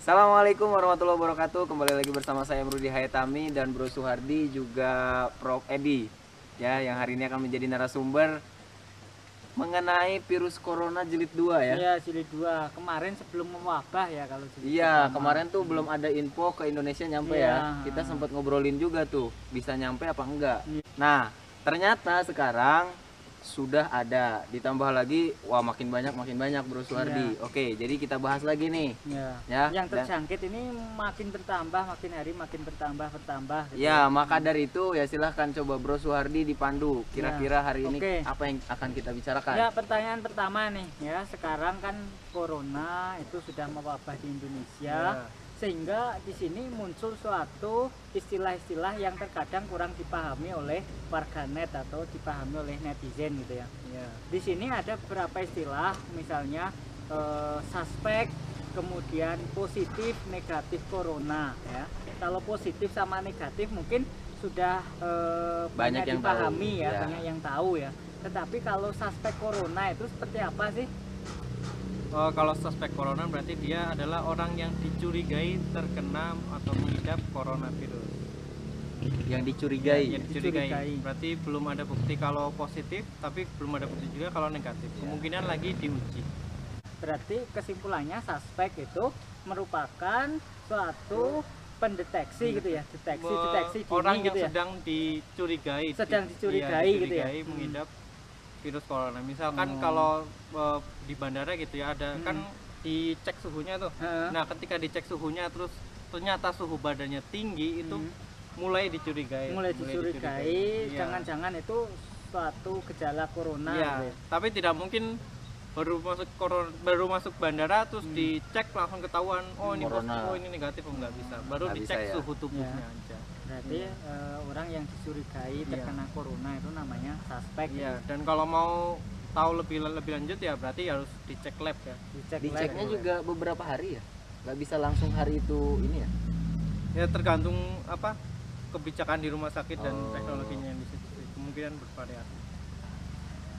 Assalamualaikum warahmatullahi wabarakatuh. Kembali lagi bersama saya Rudi Hayatami dan Bro Suhardi juga Prof Edi. Ya, yang hari ini akan menjadi narasumber mengenai virus corona jilid 2 ya. Iya, jilid 2. Kemarin sebelum mewabah ya kalau jilid Iya, pertama. kemarin tuh belum ada info ke Indonesia nyampe Iya. ya. Kita sempat ngobrolin juga tuh, bisa nyampe apa enggak. Iya. Nah, ternyata sekarang sudah ada, ditambah lagi, wah makin banyak Bro Suhardi. Iya. Oke, jadi kita bahas lagi nih. Ya. Ya, Yang dan- terjangkit ini makin bertambah, makin hari makin bertambah. Gitu. Ya, maka dari itu ya silahkan coba Bro Suhardi dipandu. Kira-kira hari ini Oke. apa yang akan kita bicarakan? Ya, pertanyaan pertama nih ya. Sekarang kan corona itu sudah mewabah di Indonesia. Ya. Sehingga di sini muncul suatu istilah-istilah yang terkadang kurang dipahami oleh warganet atau dipahami oleh netizen gitu ya. Ya. Di sini ada beberapa istilah, misalnya suspek, kemudian positif, negatif corona ya. Kalau positif sama negatif mungkin sudah Banyak yang dipahami tahu, ya, ya. banyak yang tahu ya. Tetapi kalau suspek corona itu seperti apa sih? Kalau suspek corona berarti dia adalah orang yang dicurigai terkena atau mengidap coronavirus. Yang dicurigai. Yang dicurigai. Dicurigai. Berarti belum ada bukti kalau positif, tapi belum ada bukti juga kalau negatif. Ya. Kemungkinan lagi diuji. Berarti kesimpulannya suspek itu merupakan suatu pendeteksi gitu ya, deteksi dini Orang yang gitu ya. sedang dicurigai. Sedang dicurigai gitu ya. dicurigai mengidap virus corona. Misalkan Oh. kalau di bandara gitu ya ada kan dicek suhunya tuh. Heeh. Nah, ketika dicek suhunya terus ternyata suhu badannya tinggi itu mulai dicurigai. Mulai dicurigai, Iya. jangan-jangan itu suatu gejala corona Iya, gitu ya. tapi tidak mungkin baru masuk bandara terus dicek langsung ketahuan oh ini Corona. positif, oh ini negatif, oh nggak bisa. Baru Nggak dicek bisa ya. suhu tubuhnya Iya. aja. Berarti orang yang dicurigai terkena corona itu namanya suspek. Iya, dan kalau mau tahu lebih lanjut ya berarti harus dicek lab ya. Diceknya lab. juga beberapa hari ya. Nggak bisa langsung hari itu ini ya. Ya tergantung apa kebijakan di rumah sakit dan Oh. teknologinya yang di situ. Kemungkinan bervariasi.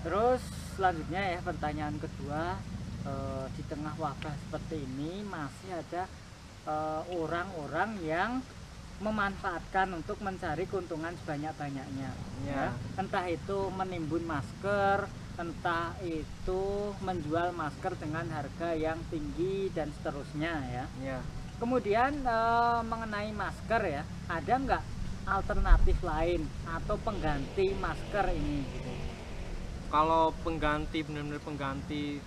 Terus selanjutnya ya, pertanyaan kedua, di tengah wabah seperti ini masih ada orang-orang yang memanfaatkan untuk mencari keuntungan sebanyak-banyaknya ya. Ya. Entah itu menimbun masker, entah itu menjual masker dengan harga yang tinggi dan seterusnya ya. Ya. Kemudian mengenai masker ya, ada nggak alternatif lain atau pengganti masker ini gitu? Kalau pengganti benar-benar pengganti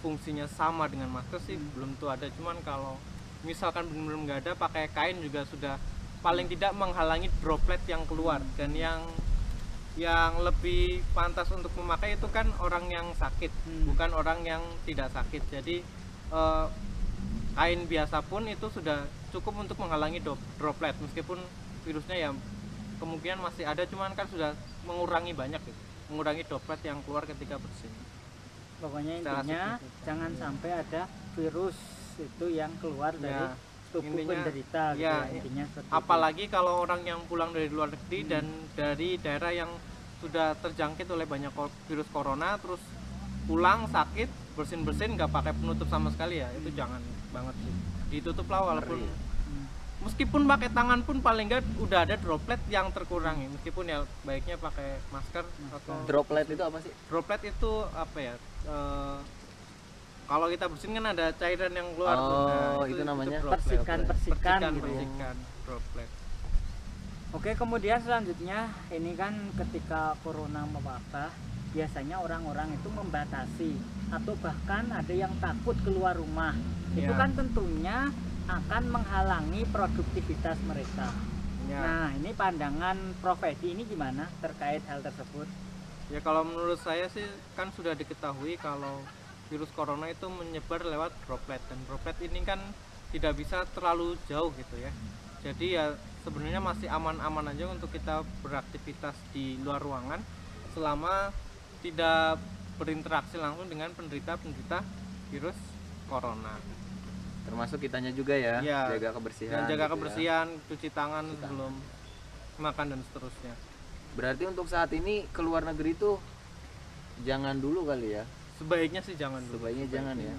fungsinya sama dengan masker sih belum tuh ada, cuman kalau misalkan benar-benar nggak ada pakai kain juga sudah paling tidak menghalangi droplet yang keluar. Dan yang lebih pantas untuk memakai itu kan orang yang sakit, bukan orang yang tidak sakit. Jadi kain biasa pun itu sudah cukup untuk menghalangi droplet, meskipun virusnya ya kemungkinan masih ada, cuman kan sudah mengurangi banyak gitu, mengurangi droplet yang keluar ketika bersin. Pokoknya Secara intinya signifikan. jangan sampai ada virus itu yang keluar dari Ya, tubuh intinya- penderita gitu ya, ya, intinya seperti itu. Apalagi kalau orang yang pulang dari luar negeri dan dari daerah yang sudah terjangkit oleh banyak virus corona terus pulang sakit, bersin-bersin nggak pakai penutup sama sekali ya, itu jangan banget sih. Ditutup lah walaupun Ngeri ya. meskipun pakai tangan pun paling nggak udah ada droplet yang terkurangi, meskipun ya baiknya pakai masker atau Droplet itu apa sih? droplet itu apa ya, kalau kita bersin kan ada cairan yang keluar tuh. Oh, itu namanya droplet. persikan gitu ya. Persikan droplet. Oke, kemudian selanjutnya ini kan ketika corona mewabah, biasanya orang-orang itu membatasi atau bahkan ada yang takut keluar rumah. Itu Ya. kan tentunya akan menghalangi produktivitas mereka. Ya. Nah, ini pandangan Prof Edi ini gimana terkait hal tersebut? Ya kalau menurut saya sih kan sudah diketahui kalau virus corona itu menyebar lewat droplet, dan droplet ini kan tidak bisa terlalu jauh gitu ya. Jadi ya sebenarnya masih aman-aman aja untuk kita beraktivitas di luar ruangan selama tidak berinteraksi langsung dengan penderita virus corona. Termasuk kitanya juga ya, Ya, jaga kebersihan. Dan jaga gitu ya. kebersihan, cuci tangan Cuci tangan. sebelum makan dan seterusnya. Berarti untuk saat ini ke luar negeri tuh jangan dulu kali ya. Sebaiknya sih jangan dulu. Sebaiknya jangan ya.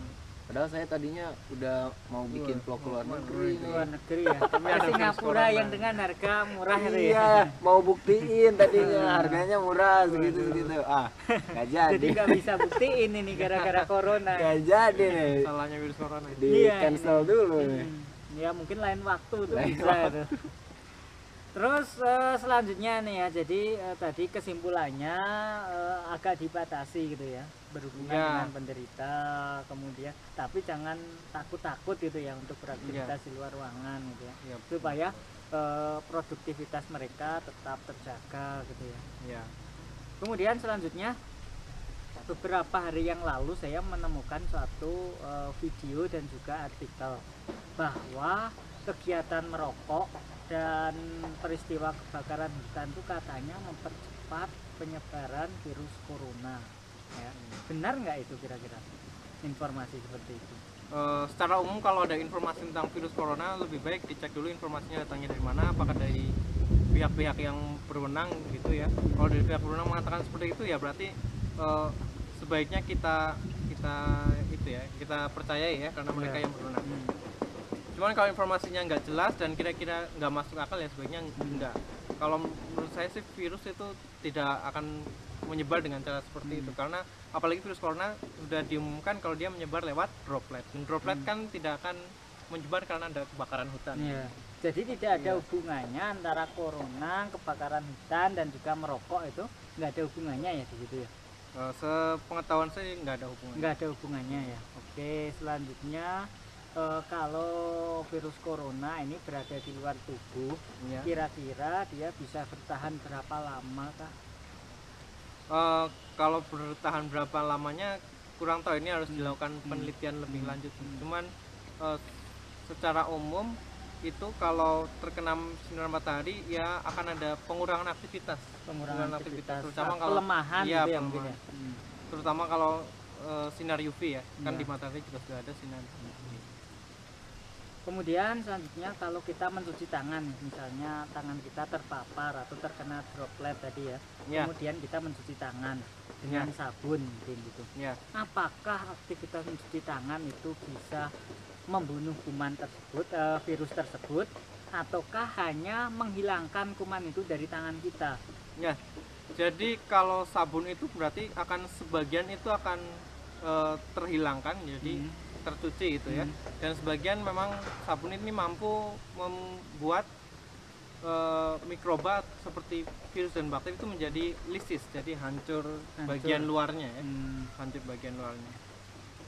Padahal saya tadinya udah mau bikin vlog ke luar negeri nih. Luar negeri ya. Ke ada virus Singapura corona. yang dengan harga murah itu ya. Iya, mau buktiin tadinya harganya murah segitu. Ah, nggak jadi. Jadi nggak bisa buktiin ini gara-gara corona. Nggak jadi nih. Salahnya virus corona. Di Iya, cancel dulu nih. Ya mungkin lain waktu tuh Lain bisa itu. Terus selanjutnya nih ya, jadi tadi kesimpulannya agak dibatasi gitu ya, berhubungan Ya. dengan penderita, kemudian tapi jangan takut-takut gitu ya untuk beraktivitas di luar ruangan gitu ya, Iya. supaya produktivitas mereka tetap terjaga gitu ya. Ya. Kemudian selanjutnya beberapa hari yang lalu saya menemukan suatu video dan juga artikel bahwa kegiatan merokok dan peristiwa kebakaran hutan itu katanya mempercepat penyebaran virus corona. Ya. Benar nggak itu kira-kira informasi seperti itu? Secara umum kalau ada informasi tentang virus corona lebih baik dicek dulu informasinya datangnya dari mana, apakah dari pihak-pihak yang berwenang gitu ya. Kalau dari pihak berwenang mengatakan seperti itu ya berarti sebaiknya kita itu ya kita percayai ya karena mereka yang berwenang. Cuman kalau informasinya nggak jelas dan kira-kira nggak masuk akal ya sebaiknya enggak. Kalau menurut saya sih virus itu tidak akan menyebar dengan cara seperti itu karena apalagi virus corona sudah diumumkan kalau dia menyebar lewat droplet. Dan droplet kan tidak akan menyebar karena ada kebakaran hutan. Ya. Jadi tidak ada hubungannya antara corona, kebakaran hutan dan juga merokok itu nggak ada hubungannya ya di situ ya. Sepengetahuan saya nggak ada hubungannya. Nggak ada hubungannya ya. Oke, selanjutnya kalau virus corona ini berada di luar tubuh, Ya. kira-kira dia bisa bertahan berapa lama kah? Kalau bertahan berapa lamanya kurang tahu, ini harus dilakukan penelitian lebih lanjut. Cuman secara umum itu kalau terkena sinar matahari ya akan ada pengurangan aktivitas. Pengurangan aktivitas, terutama kalau pelemahan iya, gitu ya mungkin ya. pelemahan. Terutama kalau sinar UV ya, kan Iya. di matahari juga sudah ada sinar UV. Kemudian selanjutnya kalau kita mencuci tangan, misalnya tangan kita terpapar atau terkena droplet tadi ya, Ya. kemudian kita mencuci tangan dengan sabun mungkin gitu. Ya. Apakah aktivitas mencuci tangan itu bisa membunuh kuman tersebut, virus tersebut, ataukah hanya menghilangkan kuman itu dari tangan kita? Ya. Jadi kalau sabun itu berarti akan sebagian itu akan terhilangkan jadi tercuci gitu ya. Dan sebagian memang sabun ini mampu membuat mikroba seperti virus dan bakteri itu menjadi lisis, jadi hancur bagian luarnya ya. Hancur bagian luarnya.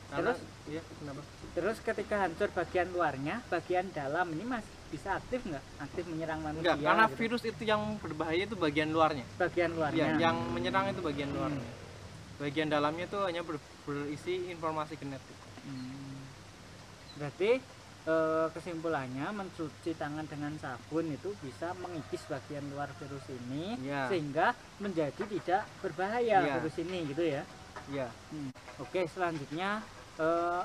Karena, Terus? ya, kenapa? Terus ketika hancur bagian luarnya, bagian dalam ini masih bisa aktif nggak? Aktif menyerang manusia? Enggak, karena gitu? virus itu yang berbahaya itu bagian luarnya. Bagian Ya, luarnya. yang menyerang itu bagian luarnya. Bagian dalamnya itu hanya berisi informasi genetik. Berarti kesimpulannya mencuci tangan dengan sabun itu bisa mengikis bagian luar virus ini Ya. sehingga menjadi tidak berbahaya Ya. virus ini gitu ya. Ya. Oke, selanjutnya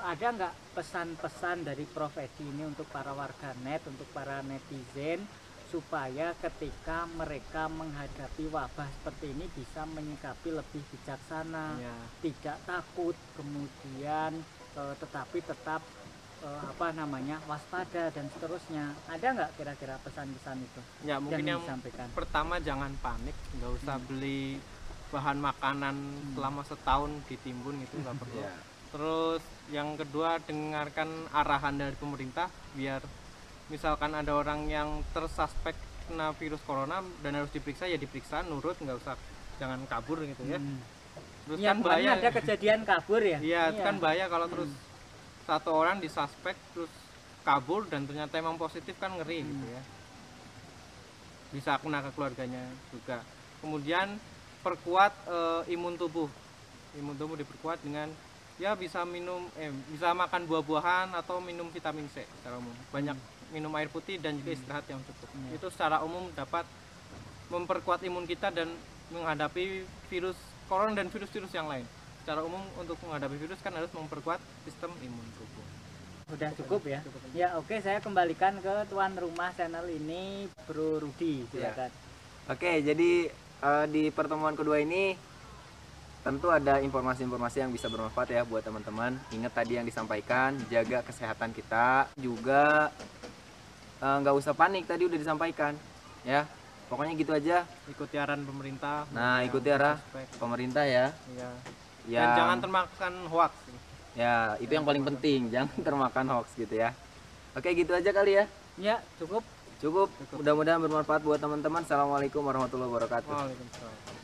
ada nggak pesan-pesan dari Prof Edi ini untuk para warganet, untuk para netizen supaya ketika mereka menghadapi wabah seperti ini bisa menyikapi lebih bijaksana, Ya. tidak takut, kemudian tetapi tetap waspada dan seterusnya. Ada nggak kira-kira pesan-pesan itu Ya, mungkin yang disampaikan? pertama jangan panik, nggak usah beli bahan makanan selama setahun ditimbun, itu nggak perlu. Ya. Terus yang kedua, dengarkan arahan dari pemerintah biar misalkan ada orang yang tersuspek kena virus corona dan harus diperiksa ya diperiksa, nurut, nggak usah, jangan kabur gitu ya. Terus Ya, kan kemarin bahaya. ada kejadian kabur ya. Iya, itu kan bahaya kalau terus satu orang disuspek terus kabur dan ternyata emang positif, kan ngeri gitu ya. Bisa kena ke keluarganya juga. Kemudian perkuat imun tubuh. Imun tubuh diperkuat dengan ya bisa bisa makan buah-buahan atau minum vitamin C secara umum. Banyak minum air putih dan juga istirahat yang cukup. Itu secara umum dapat memperkuat imun kita dan menghadapi virus corona dan virus-virus yang lain. Secara umum untuk menghadapi virus kan harus memperkuat sistem imun tubuh. Sudah cukup ya? Ya, oke, saya kembalikan ke tuan rumah channel ini, Bro Rudi, silakan. Oke, jadi di pertemuan kedua ini tentu ada informasi-informasi yang bisa bermanfaat ya buat teman-teman. Ingat tadi yang disampaikan, jaga kesehatan kita juga, nggak usah panik, tadi udah disampaikan ya. Pokoknya gitu aja. Ikuti arahan pemerintah. Nah, yang ikuti arah suspek. pemerintah ya. Iya. Dan Ya, jangan termakan hoax. ya itu yang paling penting, jangan termakan hoax gitu ya. Oke, gitu aja kali ya. Ya, cukup. Cukup. Mudah-mudahan bermanfaat buat teman-teman. Assalamualaikum warahmatullahi wabarakatuh. Waalaikumsalam.